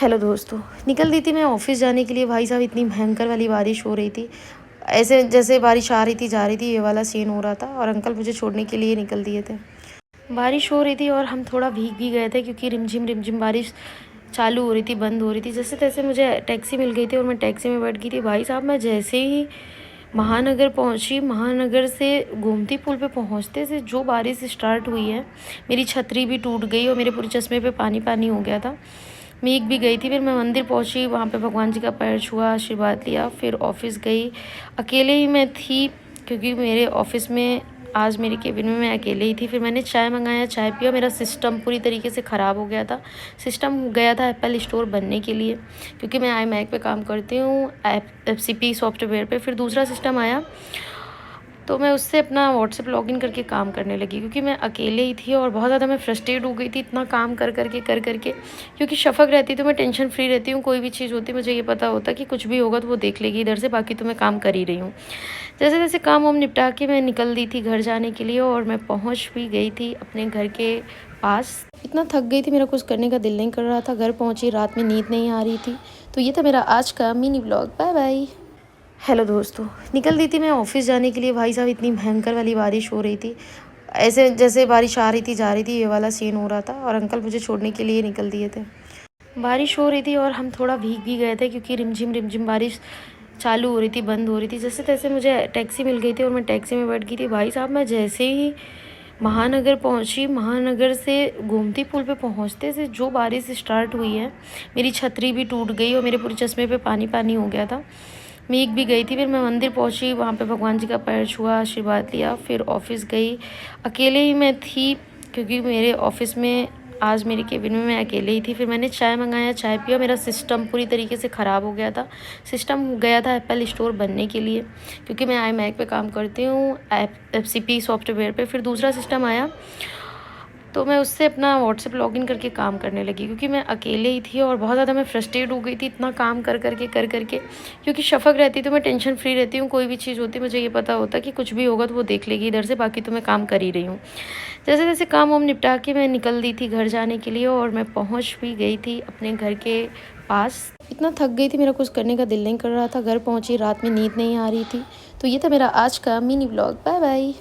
Hello दोस्तों, निकल दी थी मैं ऑफ़िस जाने के लिए। भाई साहब, इतनी भयंकर वाली बारिश हो रही थी। ऐसे जैसे बारिश आ रही थी जा रही थी, ये वाला सीन हो रहा था। और अंकल मुझे छोड़ने के लिए निकल दिए थे। बारिश हो रही थी और हम थोड़ा भीग भी गए थे, क्योंकि रिमझिम बारिश चालू हो रही थी, बंद हो रही थी। जैसे तैसे मुझे टैक्सी मिल गई थी और मैं टैक्सी में बैठ गई थी। भाई साहब, मैं जैसे ही महानगर पहुंची, महानगर से गोमती पुल पे पहुंचते से जो बारिश स्टार्ट हुई है, मेरी छतरी भी टूट गई और मेरे पूरे चश्मे पे पानी पानी हो गया था। भीग भी गई थी। फिर मैं मंदिर पहुंची, वहाँ पे भगवान जी का पैर छुआ, आशीर्वाद लिया, फिर ऑफिस गई। अकेले ही मैं थी, क्योंकि मेरे ऑफिस में आज मेरी केबिन में मैं अकेले ही थी। फिर मैंने चाय मंगाया, चाय पिया। मेरा सिस्टम पूरी तरीके से ख़राब हो गया था। सिस्टम गया था एप्पल स्टोर बनने के लिए, क्योंकि मैं iMac पे काम करती हूँ, FCP सॉफ्टवेयर पे। फिर दूसरा सिस्टम आया, तो मैं उससे अपना व्हाट्सएप लॉगिन करके काम करने लगी, क्योंकि मैं अकेले ही थी और बहुत ज़्यादा मैं फ्रस्ट्रेट हो गई थी इतना काम कर करके। क्योंकि शफ़क़ रहती तो मैं टेंशन फ्री रहती हूँ। कोई भी चीज़ होती मुझे ये पता होता कि कुछ भी होगा तो वो देख लेगी इधर से, बाकी तो मैं काम कर ही रही हूँ। जैसे जैसे काम वाम निपटा के मैं निकल दी थी घर जाने के लिए, और मैं पहुँच भी गई थी अपने घर के पास। इतना थक गई थी, मेरा कुछ करने का दिल नहीं कर रहा था। घर पहुँची, रात में नींद नहीं आ रही थी। तो ये था मेरा आज का mini blog. Bye bye. Hello दोस्तों, निकल दी थी मैं ऑफ़िस जाने के लिए। भाई साहब, इतनी भयंकर वाली बारिश हो रही थी। ऐसे जैसे बारिश आ रही थी जा रही थी, ये वाला सीन हो रहा था। और अंकल मुझे छोड़ने के लिए निकल दिए थे। बारिश हो रही थी और हम थोड़ा भीग भी गए थे, क्योंकि रिमझिम बारिश चालू हो रही थी, बंद हो रही थी। जैसे तैसे मुझे टैक्सी मिल गई थी और मैं टैक्सी में बैठ गई थी। भाई साहब, मैं जैसे ही महानगर पहुंची, महानगर से गोमती पुल पे पहुंचते से जो बारिश स्टार्ट हुई है, मेरी छतरी भी टूट गई और मेरे पूरे चश्मे पे पानी पानी हो गया था। भीग भी गई थी। फिर मैं मंदिर पहुंची, वहाँ पे भगवान जी का पैर छुआ, आशीर्वाद लिया, फिर ऑफिस गई। अकेले ही मैं थी, क्योंकि मेरे ऑफिस में आज मेरी केबिन में मैं अकेले ही थी। फिर मैंने चाय मंगाया, चाय पिया। मेरा सिस्टम पूरी तरीके से ख़राब हो गया था। सिस्टम गया था एप्पल स्टोर बनने के लिए, क्योंकि मैं iMac पे काम करती हूँ, FCP सॉफ्टवेयर पे। फिर दूसरा सिस्टम आया, तो मैं उससे अपना व्हाट्सएप लॉगिन करके काम करने लगी, क्योंकि मैं अकेले ही थी और बहुत ज़्यादा मैं फ्रस्ट्रेट हो गई थी इतना काम कर करके। क्योंकि शफ़क़ रहती तो मैं टेंशन फ्री रहती हूँ। कोई भी चीज़ होती मुझे ये पता होता कि कुछ भी होगा तो वो देख लेगी इधर से, बाकी तो मैं काम कर ही रही हूँ। जैसे जैसे काम वाम निपटा के मैं निकल दी थी घर जाने के लिए, और मैं पहुँच भी गई थी अपने घर के पास। इतना थक गई थी, मेरा कुछ करने का दिल नहीं कर रहा था। घर पहुँची, रात में नींद नहीं आ रही थी। तो ये था मेरा आज का मिनी ब्लॉग। Bye bye.